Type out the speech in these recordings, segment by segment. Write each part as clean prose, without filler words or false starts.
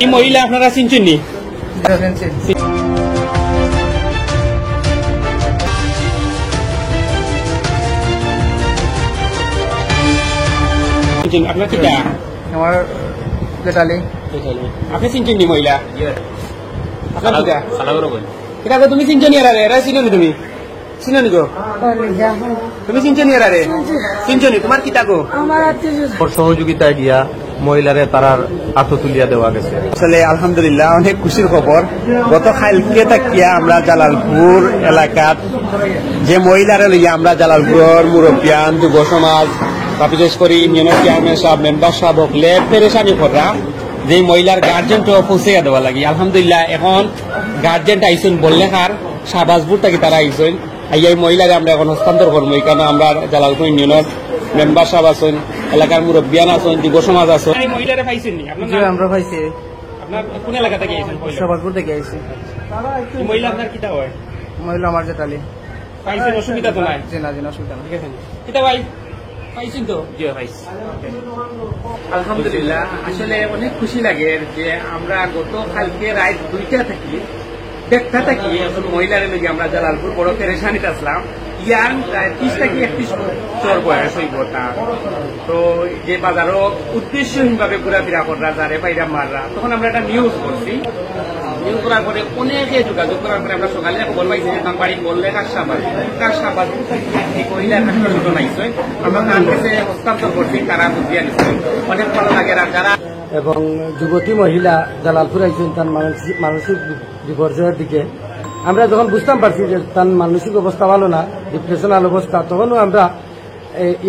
এই মহিলা আপনারা চিনছেন নি? আপনার কি আমার জেঠালি। আপনি চিনছেন নি মহিলা? এটা তুমি চিনছো নি? এরা চিনো নি? তুমি চিনো নি গো? তুমি চিনছো নি? এরা চিনছো নি? তোমার কি গো? সহযোগিতায় গিয়া মহিলারে তারার আত্ম তুলিয়া দেওয়া গেছে। আসলে আলহামদুলিল্লাহ অনেক খুশির খবর। গত কালকে থাকিয়া আমরা জালালপুর এলাকার যে মহিলারা লইয়া আমরা জালালপুরের মুরব্বিয়ান যুব সমাজ বা বিশেষ করে ইউনিয়নের চেয়ারম্যান সাহেব মেম্বার সাহেব হকলে পেরেশানি করা যে মহিলার গার্জেনটা পৌঁছে দেওয়া লাগি। আলহামদুলিল্লাহ এখন গার্জেন্ট আইসেন বললে কার শাহবাজপুর থেকে তারা আইসেন এই মহিলারে আমরা এখন হস্তান্তর করবো। এখানে আমরা জালালপুর ইউনিয়নের মেম্বার সাহেব আছেন, এলাকার মুরব্বিয়ান আছেন, যুব সমাজ আছেন। এই মহিলারে পাইছেন নি? আমরা পাইছি। আপনার কোন এলাকা থেকে আইছেন? শাহবাজপুর থেকে আইছি। মহিলা আপনার কিতা হয়? মহিলা আমার জেঠালি। পাইছেন? অসুবিধা তো নাই? জি না, অসুবিধা নাই। কিতা ভাই পাইছেন তো? জি পাইছি। আলহামদুলিল্লাহ আসলে অনেক খুশি লাগে যে আমরা গত কালকে রাত 2টা থেকে দেখতে থাকি মহিলার লগে আমরা জালালপুর বড় পেরেশানিতে আসলাম। ইয়াং 30 থেকে 31 বছর বয়স হইব তার। তো যে বাজারও উদ্দেশ্যহীনভাবে ঘোরাফেরা করা যারে বাইরা মাররা, তখন আমরা একটা নিউজ করছি। নিউজ করার পরে অনেকে যোগাযোগ করার পরে আমরা সকালে খবর পাইছি যে তার বাড়ি বললে কাকসাবাজ এই মহিলা একটা ঘটনা আইসে আমরা তার কাছে হস্তান্তর করছি, তারা বুঝিয়ে নিচ্ছে। অনেক ভালো লাগে। যারা এবং যুবতী মহিলা জালালপুর আইসেন তার মানসিক বিপর্যয়ের দিকে আমরা যখন বুঝতাম পারছি যে তার মানসিক অবস্থা ভালো না, ডিপ্রেশনাল অবস্থা, তখনও আমরা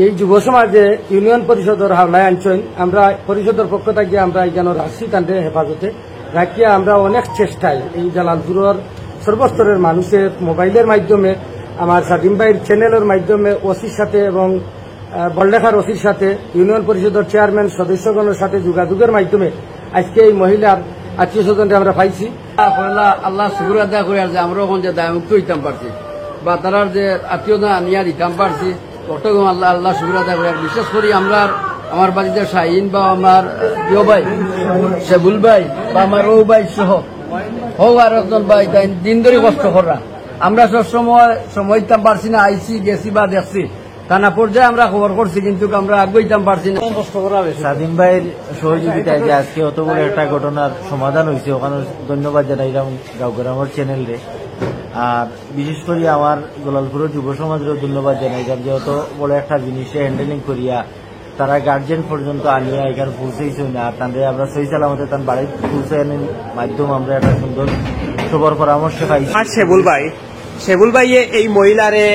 এই যুব সমাজে ইউনিয়ন পরিষদের হাওলায় আনছেন। আমরা পরিষদের পক্ষ থেকে আমরা এখানে রাখছি তাদের হেফাজতে রাখিয়া আমরা অনেক চেষ্টায় এই জালালপুরের সর্বস্তরের মানুষের মোবাইলের মাধ্যমে, আমার সাদিম ভাইয়ের চ্যানেলের মাধ্যমে ওসির সাথে এবং বললেখার ওসির সাথে, ইউনিয়ন পরিষদের চেয়ারম্যান সদস্যগণের সাথে যোগাযোগের মাধ্যমে আজকে এই মহিলার আত্মীয় স্বজনকে আমরা পাইছি। আল্লাহ শুকুর আদায় করে যে আমরা ওখান যে দায়মুক্ত হইতাম পারছি বা তারার যে আত্মীয়তা নিয়ে দিতাম পারছি, অটগম আল্লাহ শুকুর আদায় করে। বিশেষ করে আমার বাড়িতে শাহিন বা আমার প্রিয় ভাই শেবুল ভাই বা আমার ও ভাই সহ হোক আর একজন ভাই তাই দিন ধরে কষ্ট করা। আমরা সব সময় দিতাম পারছি না, আইসি গেছি বা দেখছি থানা পর্যায়ে আমরা খবর করছি, কিন্তু আমরা আগাইতাম পারছি না। কষ্ট করা সাদিম ভাইয়ের সহযোগিতায় যে আজকে অত বড় একটা ঘটনার সমাধান হয়েছে, ওখানে ধন্যবাদ জানাইলাম গাঁওগ্রামের চ্যানেলে। আর বিশেষ করে আমার গোলালপুরের যুব সমাজেরও ধন্যবাদ জানাইলাম যে অত বড় একটা জিনিসে হ্যান্ডেলিং করিয়া তারা গার্জেন পর্যন্ত আনিয়া এখানে পৌঁছেছে না। আর তাদের আমরা সহি সালামতে তার বাড়ি পৌঁছানোর মাধ্যমে আমরা একটা সুন্দর সবর পরামর্শ পাইছি। শেবুল ভাই এই মহিলারে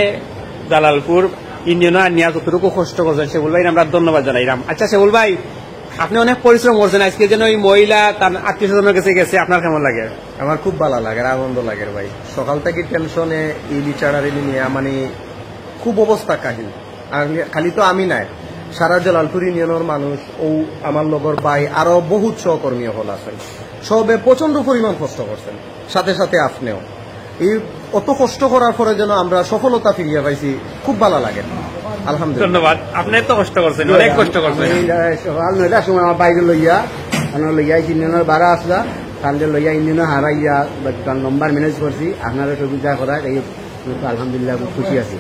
জালালপুর ইউনিয়নে আনিয়া কতটুকু কষ্ট করছেন শেবুল ভাই আমরা ধন্যবাদ জানাইলাম। আচ্ছা শেবুল ভাই, আপনি অনেক পরিশ্রম করছেন, আজকে যেন এই মহিলা তার আত্মীয় স্বজনের কাছে গেছে, আপনার কেমন লাগে? আমার খুব ভালো লাগে, আনন্দ লাগে ভাই। সকাল থেকে টেনশনে এই বিচার নিয়ে মানে খুব অবস্থা কাহিল। আর খালি তো আমি নাই, সারা জালালপুর ইউনিয়নের মানুষ ও আমার লগর ভাই আরো বহুত সহকর্মী হল আছেন, সবে প্রচন্ড পরিমাণ কষ্ট করছেন, সাথে সাথে আপনিও। এই অত কষ্ট করার পরে যেন আমরা সফলতা ফিরিয়ে পাইছি, খুব ভালো লাগে। আলহামদুলিল্লাহ, ধন্যবাদ। আপনি তো কষ্ট করছেন, অনেক কষ্ট করছেন। সকাল 9টার সময় আমার বাইরে লইয়া ইউনিয়নের বাড়া আসলা, তাহলে লইয়া ইউনিয়নে হারাইয়া নম্বর ম্যানেজ করছি। আপনারা সুবিধা করার এই আলহামদুলিল্লাহ খুশি আছি।